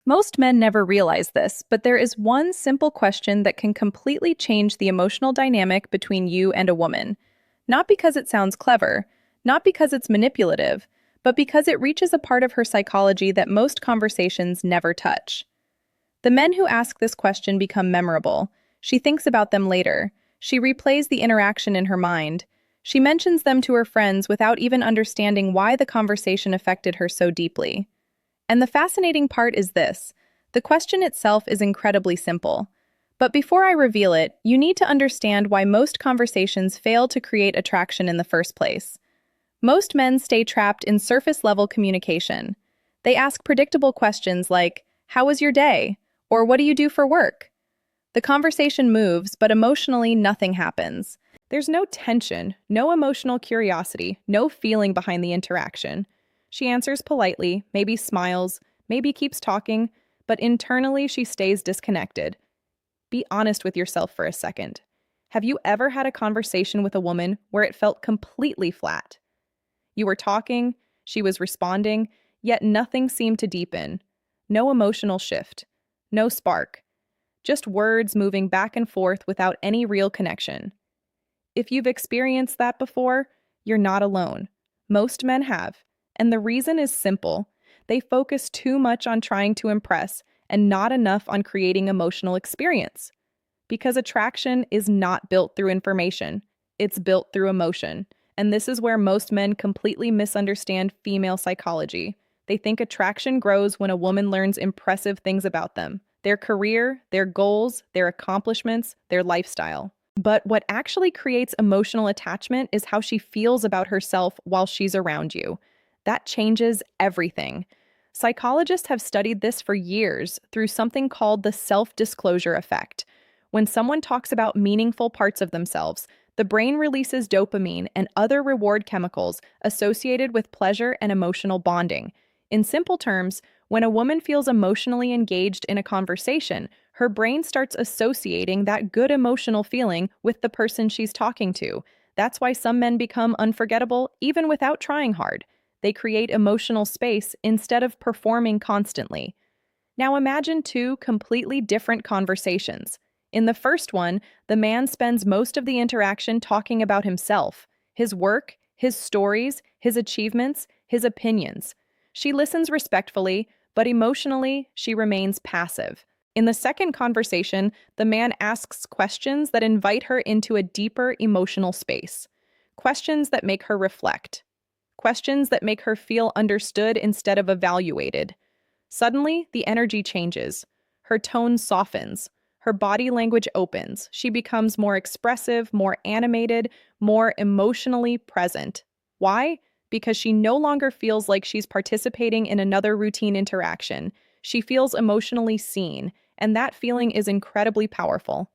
Most men never realize this, but there is one simple question that can completely change the emotional dynamic between you and a woman. Not because it sounds clever, not because it's manipulative, but because it reaches a part of her psychology that most conversations never touch. The men who ask this question become memorable. She thinks about them later. She replays the interaction in her mind. She mentions them to her friends without even understanding why the conversation affected her so deeply. And the fascinating part is this: the question itself is incredibly simple. But before I reveal it, you need to understand why most conversations fail to create attraction in the first place. Most men stay trapped in surface-level communication. They ask predictable questions like, "How was your day?" or "What do you do for work?" The conversation moves, but emotionally nothing happens. There's no tension, no emotional curiosity, no feeling behind the interaction. She answers politely, maybe smiles, maybe keeps talking, but internally she stays disconnected. Be honest with yourself for a second. Have you ever had a conversation with a woman where it felt completely flat? You were talking, she was responding, yet nothing seemed to deepen. No emotional shift, no spark. Just words moving back and forth without any real connection. If you've experienced that before, you're not alone. Most men have. And the reason is simple. They focus too much on trying to impress and not enough on creating emotional experience. Because attraction is not built through information, it's built through emotion. And this is where most men completely misunderstand female psychology. They think attraction grows when a woman learns impressive things about them, their career, their goals, their accomplishments, their lifestyle. But what actually creates emotional attachment is how she feels about herself while she's around you. That changes everything. Psychologists have studied this for years through something called the self-disclosure effect. When someone talks about meaningful parts of themselves, the brain releases dopamine and other reward chemicals associated with pleasure and emotional bonding. In simple terms, when a woman feels emotionally engaged in a conversation, her brain starts associating that good emotional feeling with the person she's talking to. That's why some men become unforgettable even without trying hard. They create emotional space instead of performing constantly. Now imagine two completely different conversations. In the first one, the man spends most of the interaction talking about himself, his work, his stories, his achievements, his opinions. She listens respectfully, but emotionally, she remains passive. In the second conversation, the man asks questions that invite her into a deeper emotional space. Questions that make her reflect. Questions that make her feel understood instead of evaluated. Suddenly, the energy changes. Her tone softens. Her body language opens. She becomes more expressive, more animated, more emotionally present. Why? Because she no longer feels like she's participating in another routine interaction. She feels emotionally seen, and that feeling is incredibly powerful.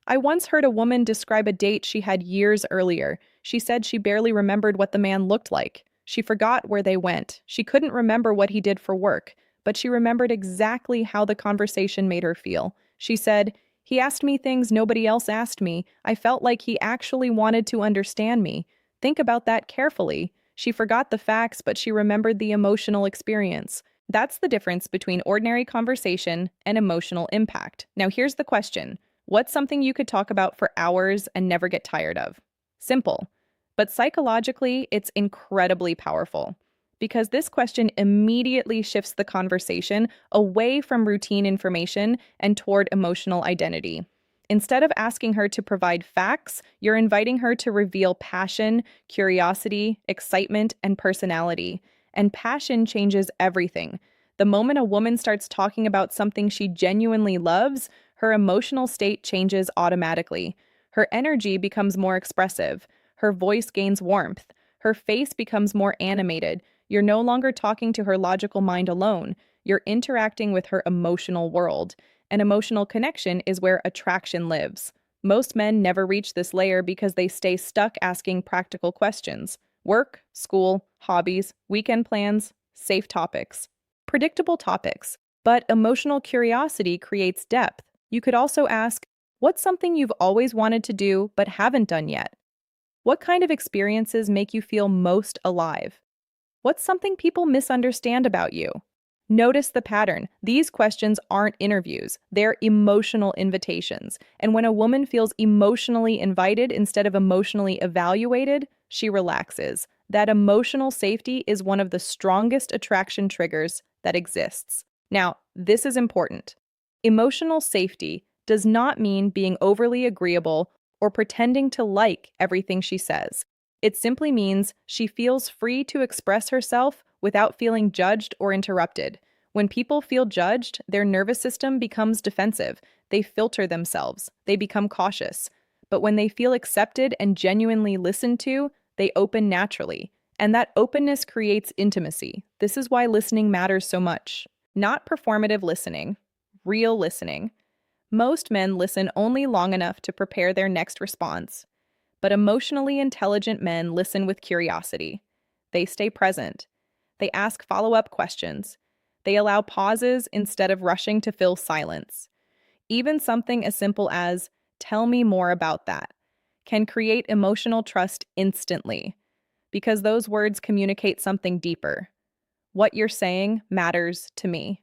I once heard a woman describe a date she had years earlier. She said she barely remembered what the man looked like. She forgot where they went. She couldn't remember what he did for work, but she remembered exactly how the conversation made her feel. She said, "He asked me things nobody else asked me. I felt like he actually wanted to understand me." Think about that carefully. She forgot the facts, but she remembered the emotional experience. That's the difference between ordinary conversation and emotional impact. Now here's the question. What's something you could talk about for hours and never get tired of? Simple. But psychologically, it's incredibly powerful. Because this question immediately shifts the conversation away from routine information and toward emotional identity. Instead of asking her to provide facts, you're inviting her to reveal passion, curiosity, excitement, and personality. And passion changes everything. The moment a woman starts talking about something she genuinely loves, her emotional state changes automatically. Her energy becomes more expressive. Her voice gains warmth. Her face becomes more animated. You're no longer talking to her logical mind alone. You're interacting with her emotional world. An emotional connection is where attraction lives. Most men never reach this layer because they stay stuck asking practical questions. Work, school, hobbies, weekend plans, safe topics. Predictable topics. But emotional curiosity creates depth. You could also ask, what's something you've always wanted to do but haven't done yet? What kind of experiences make you feel most alive? What's something people misunderstand about you? Notice the pattern. These questions aren't interviews, they're emotional invitations. And when a woman feels emotionally invited instead of emotionally evaluated, she relaxes. That emotional safety is one of the strongest attraction triggers that exists. Now, this is important. Emotional safety does not mean being overly agreeable or pretending to like everything she says. It simply means she feels free to express herself without feeling judged or interrupted. When people feel judged, their nervous system becomes defensive. They filter themselves. They become cautious. But when they feel accepted and genuinely listened to, they open naturally. And that openness creates intimacy. This is why listening matters so much. Not performative listening, real listening. Most men listen only long enough to prepare their next response. But emotionally intelligent men listen with curiosity. They stay present. They ask follow-up questions. They allow pauses instead of rushing to fill silence. Even something as simple as, "Tell me more about that," can create emotional trust instantly, because those words communicate something deeper. What you're saying matters to me.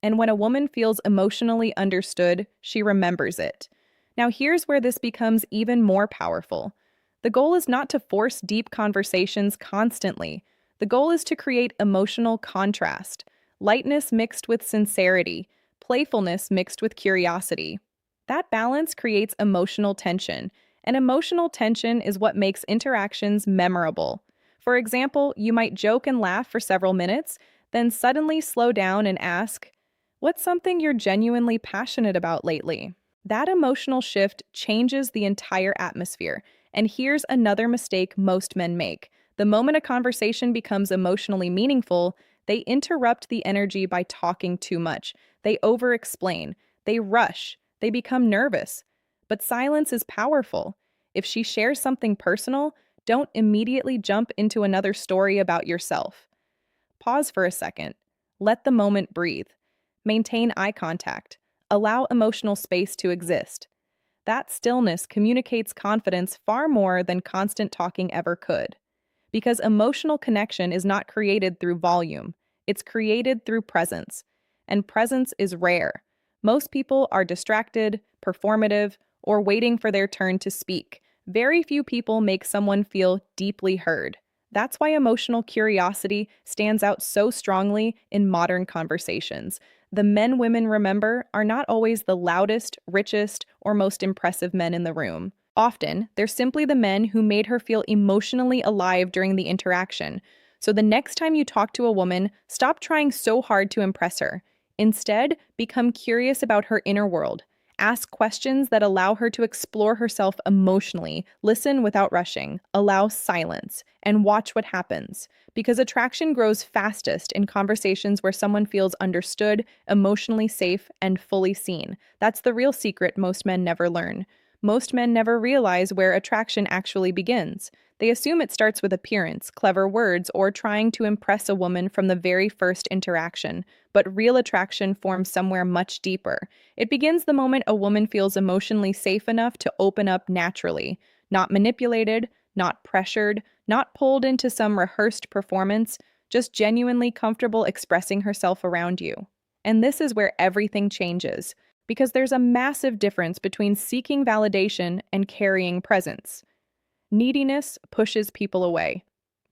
And when a woman feels emotionally understood, she remembers it. Now, here's where this becomes even more powerful. The goal is not to force deep conversations constantly. The goal is to create emotional contrast, lightness mixed with sincerity, playfulness mixed with curiosity. That balance creates emotional tension, and emotional tension is what makes interactions memorable. For example, you might joke and laugh for several minutes, then suddenly slow down and ask, "What's something you're genuinely passionate about lately?" That emotional shift changes the entire atmosphere. And here's another mistake most men make. The moment a conversation becomes emotionally meaningful, they interrupt the energy by talking too much. They over-explain. They rush. They become nervous. But silence is powerful. If she shares something personal, don't immediately jump into another story about yourself. Pause for a second. Let the moment breathe. Maintain eye contact. Allow emotional space to exist. That stillness communicates confidence far more than constant talking ever could. Because emotional connection is not created through volume, it's created through presence. And presence is rare. Most people are distracted, performative, or waiting for their turn to speak. Very few people make someone feel deeply heard. That's why emotional curiosity stands out so strongly in modern conversations. The men women remember are not always the loudest, richest, or most impressive men in the room. Often, they're simply the men who made her feel emotionally alive during the interaction. So the next time you talk to a woman, stop trying so hard to impress her. Instead, become curious about her inner world. Ask questions that allow her to explore herself emotionally, listen without rushing, allow silence, and watch what happens. Because attraction grows fastest in conversations where someone feels understood, emotionally safe, and fully seen. That's the real secret most men never learn. Most men never realize where attraction actually begins. They assume it starts with appearance, clever words, or trying to impress a woman from the very first interaction. But real attraction forms somewhere much deeper. It begins the moment a woman feels emotionally safe enough to open up naturally, not manipulated, not pressured, not pulled into some rehearsed performance, just genuinely comfortable expressing herself around you. And this is where everything changes, because there's a massive difference between seeking validation and carrying presence. Neediness pushes people away.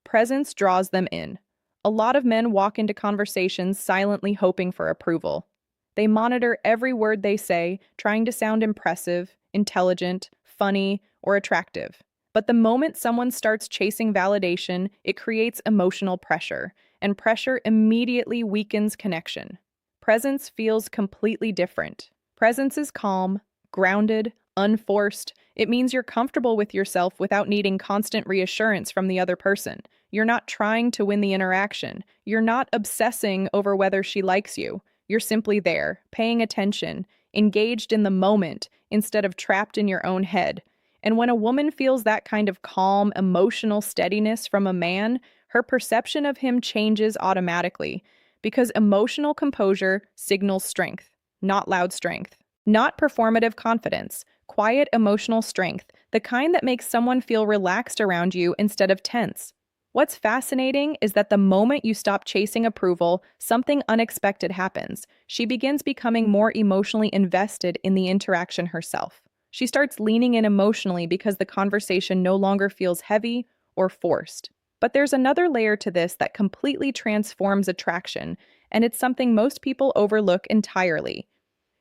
Presence draws them in. A lot of men walk into conversations silently hoping for approval. They monitor every word they say, trying to sound impressive, intelligent, funny, or attractive. But the moment someone starts chasing validation, it creates emotional pressure, and pressure immediately weakens connection. Presence feels completely different. Presence is calm, grounded, unforced. It means you're comfortable with yourself without needing constant reassurance from the other person. You're not trying to win the interaction. You're not obsessing over whether she likes you. You're simply there, paying attention, engaged in the moment instead of trapped in your own head. And when a woman feels that kind of calm, emotional steadiness from a man, her perception of him changes automatically, because emotional composure signals strength, not loud strength, not performative confidence, quiet emotional strength, the kind that makes someone feel relaxed around you instead of tense. What's fascinating is that the moment you stop chasing approval, something unexpected happens. She begins becoming more emotionally invested in the interaction herself. She starts leaning in emotionally because the conversation no longer feels heavy or forced. But there's another layer to this that completely transforms attraction, and it's something most people overlook entirely: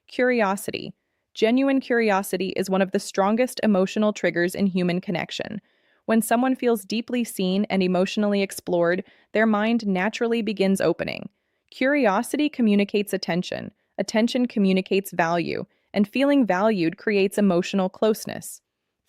curiosity. Genuine curiosity is one of the strongest emotional triggers in human connection. When someone feels deeply seen and emotionally explored, their mind naturally begins opening. Curiosity communicates attention, attention communicates value, and feeling valued creates emotional closeness.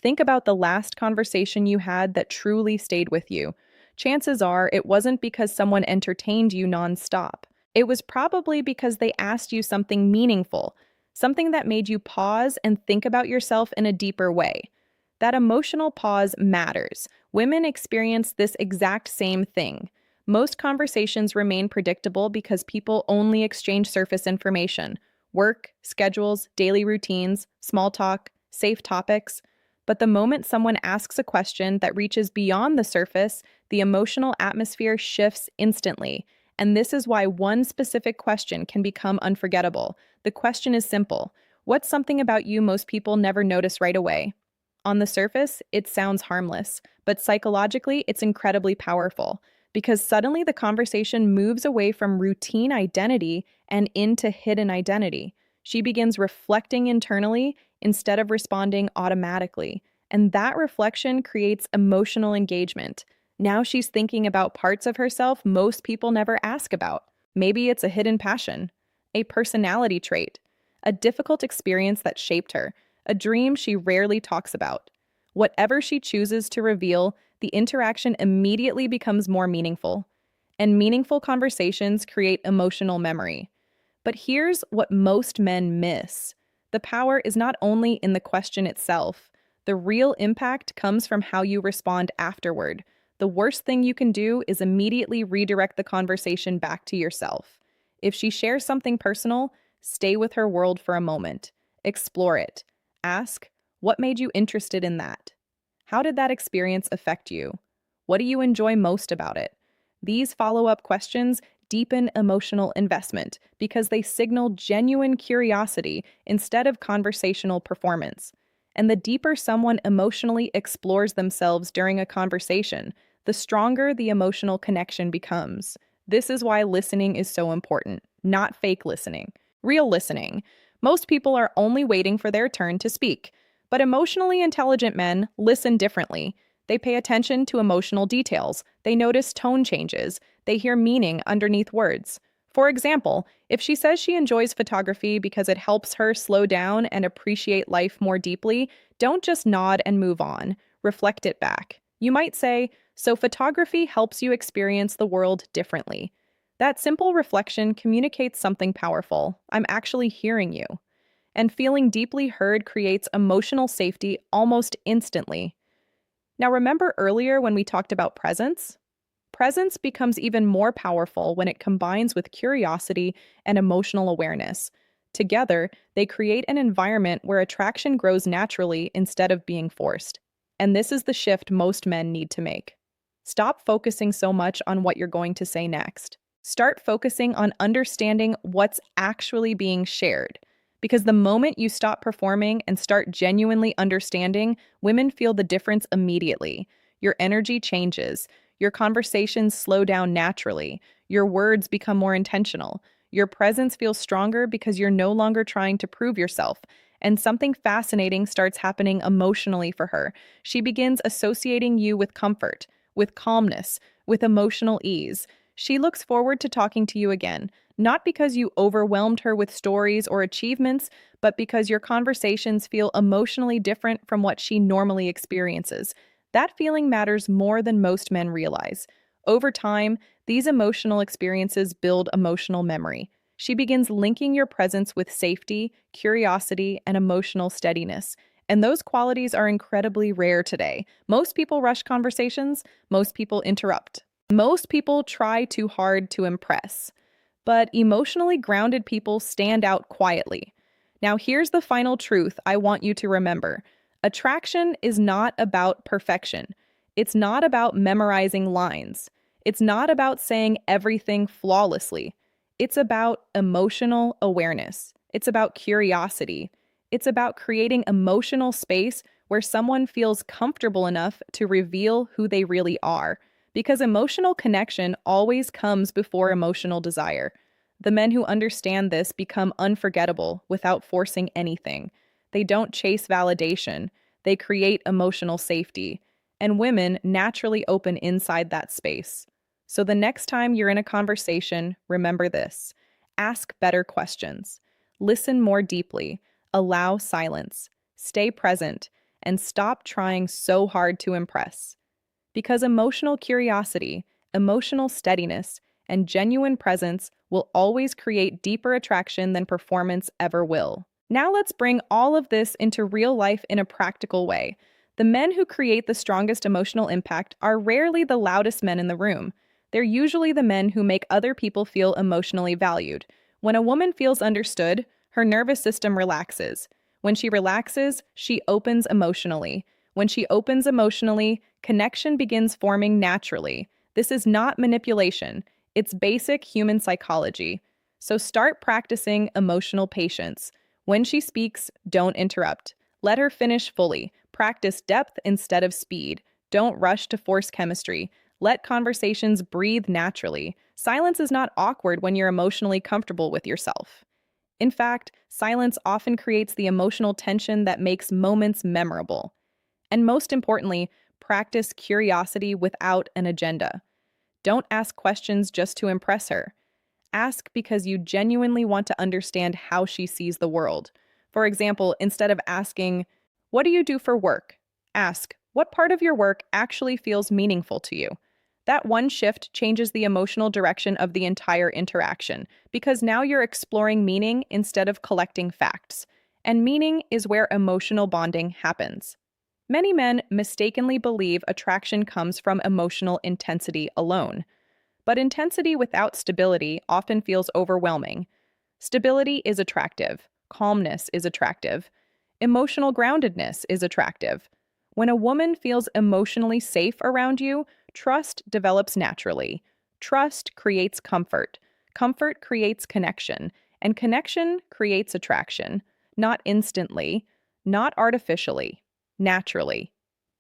Think about the last conversation you had that truly stayed with you. Chances are it wasn't because someone entertained you nonstop. It was probably because they asked you something meaningful, something that made you pause and think about yourself in a deeper way. That emotional pause matters. Women experience this exact same thing. Most conversations remain predictable because people only exchange surface information: work, schedules, daily routines, small talk, safe topics. But the moment someone asks a question that reaches beyond the surface, the emotional atmosphere shifts instantly. And this is why one specific question can become unforgettable. The question is simple: what's something about you most people never notice right away? On the surface, it sounds harmless, but psychologically, it's incredibly powerful because suddenly the conversation moves away from routine identity and into hidden identity. She begins reflecting internally instead of responding automatically, and that reflection creates emotional engagement. Now she's thinking about parts of herself most people never ask about. Maybe it's a hidden passion, a personality trait, a difficult experience that shaped her, a dream she rarely talks about. Whatever she chooses to reveal, the interaction immediately becomes more meaningful. And meaningful conversations create emotional memory. But here's what most men miss: the power is not only in the question itself, the real impact comes from how you respond afterward. The worst thing you can do is immediately redirect the conversation back to yourself. If she shares something personal, stay with her world for a moment. Explore it. Ask, what made you interested in that? How did that experience affect you? What do you enjoy most about it? These follow-up questions deepen emotional investment because they signal genuine curiosity instead of conversational performance. And the deeper someone emotionally explores themselves during a conversation, the stronger the emotional connection becomes. This is why listening is so important, not fake listening. Real listening. Most people are only waiting for their turn to speak, but emotionally intelligent men listen differently. They pay attention to emotional details, they notice tone changes, they hear meaning underneath words. For example, if she says she enjoys photography because it helps her slow down and appreciate life more deeply, don't just nod and move on. Reflect it back. You might say, "So photography helps you experience the world differently." That simple reflection communicates something powerful. I'm actually hearing you. And feeling deeply heard creates emotional safety almost instantly. Now, remember earlier when we talked about presence? Presence becomes even more powerful when it combines with curiosity and emotional awareness. Together, they create an environment where attraction grows naturally instead of being forced. And this is the shift most men need to make. Stop focusing so much on what you're going to say next. Start focusing on understanding what's actually being shared. Because the moment you stop performing and start genuinely understanding, women feel the difference immediately. Your energy changes. Your conversations slow down naturally. Your words become more intentional. Your presence feels stronger because you're no longer trying to prove yourself. And something fascinating starts happening emotionally for her. She begins associating you with comfort, with calmness, with emotional ease. She looks forward to talking to you again, not because you overwhelmed her with stories or achievements, but because your conversations feel emotionally different from what she normally experiences. That feeling matters more than most men realize. Over time, these emotional experiences build emotional memory. She begins linking your presence with safety, curiosity, and emotional steadiness. And those qualities are incredibly rare today. Most people rush conversations, most people interrupt. Most people try too hard to impress. But emotionally grounded people stand out quietly. Now, here's the final truth I want you to remember: attraction is not about perfection, It's not about memorizing lines. It's not about saying everything flawlessly. It's about emotional awareness. It's about curiosity. It's about creating emotional space where someone feels comfortable enough to reveal who they really are. Because emotional connection always comes before emotional desire. The men who understand this become unforgettable without forcing anything. They don't chase validation, they create emotional safety. And women naturally open inside that space. So the next time you're in a conversation, remember this: ask better questions, listen more deeply, allow silence, stay present, and stop trying so hard to impress. Because emotional curiosity, emotional steadiness, and genuine presence will always create deeper attraction than performance ever will. Now let's bring all of this into real life in a practical way. The men who create the strongest emotional impact are rarely the loudest men in the room. They're usually the men who make other people feel emotionally valued. When a woman feels understood, her nervous system relaxes. When she relaxes, she opens emotionally. When she opens emotionally, connection begins forming naturally. This is not manipulation, it's basic human psychology. So start practicing emotional patience. When she speaks, don't interrupt. Let her finish fully. Practice depth instead of speed. Don't rush to force chemistry. Let conversations breathe naturally. Silence is not awkward when you're emotionally comfortable with yourself. In fact, silence often creates the emotional tension that makes moments memorable. And most importantly, practice curiosity without an agenda. Don't ask questions just to impress her. Ask because you genuinely want to understand how she sees the world. For example, instead of asking, "What do you do for work?" ask, "What part of your work actually feels meaningful to you?" That one shift changes the emotional direction of the entire interaction, because now you're exploring meaning instead of collecting facts. And meaning is where emotional bonding happens. Many men mistakenly believe attraction comes from emotional intensity alone. But intensity without stability often feels overwhelming. Stability is attractive. Calmness is attractive. Emotional groundedness is attractive. When a woman feels emotionally safe around you, trust develops naturally. Trust creates comfort. Comfort creates connection. And connection creates attraction. Not instantly, not artificially, naturally.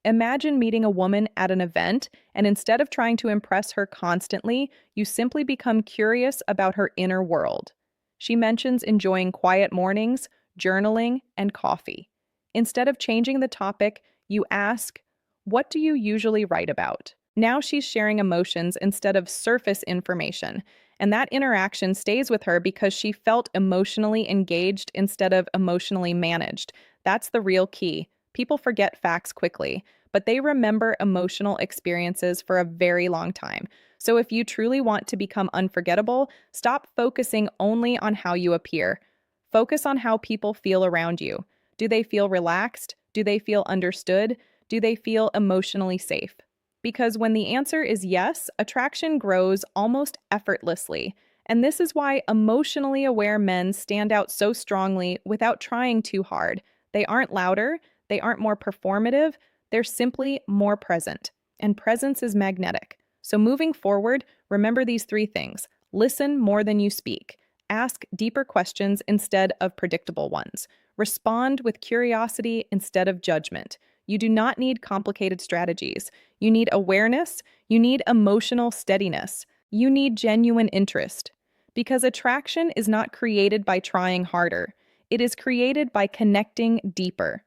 Imagine meeting a woman at an event, and instead of trying to impress her constantly, you simply become curious about her inner world. She mentions enjoying quiet mornings, journaling, and coffee. Instead of changing the topic, you ask, "What do you usually write about?" Now she's sharing emotions instead of surface information, and that interaction stays with her because she felt emotionally engaged instead of emotionally managed. That's the real key. People forget facts quickly, but they remember emotional experiences for a very long time. So if you truly want to become unforgettable, stop focusing only on how you appear. Focus on how people feel around you. Do they feel relaxed? Do they feel understood? Do they feel emotionally safe? Because when the answer is yes, attraction grows almost effortlessly. And this is why emotionally aware men stand out so strongly without trying too hard. They aren't louder, they aren't more performative, they're simply more present. And presence is magnetic. So moving forward, remember these three things. Listen more than you speak. Ask deeper questions instead of predictable ones. Respond with curiosity instead of judgment. You do not need complicated strategies. You need awareness. You need emotional steadiness. You need genuine interest. Because attraction is not created by trying harder. It is created by connecting deeper.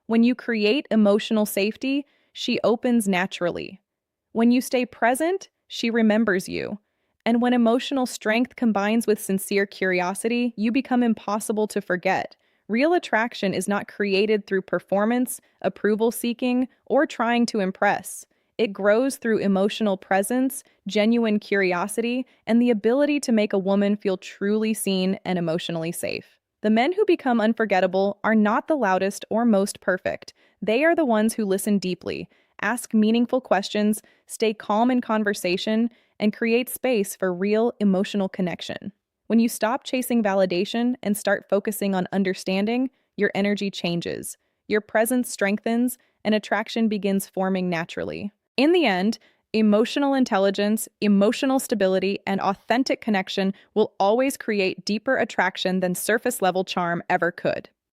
When you create emotional safety, she opens naturally. When you stay present, she remembers you. And when emotional strength combines with sincere curiosity, you become impossible to forget. Real attraction is not created through performance, approval seeking, or trying to impress. It grows through emotional presence, genuine curiosity, and the ability to make a woman feel truly seen and emotionally safe. The men who become unforgettable are not the loudest or most perfect. They are the ones who listen deeply, ask meaningful questions, stay calm in conversation, and create space for real emotional connection. When you stop chasing validation and start focusing on understanding, your energy changes, your presence strengthens, and attraction begins forming naturally. In the end, emotional intelligence, emotional stability, and authentic connection will always create deeper attraction than surface level charm ever could.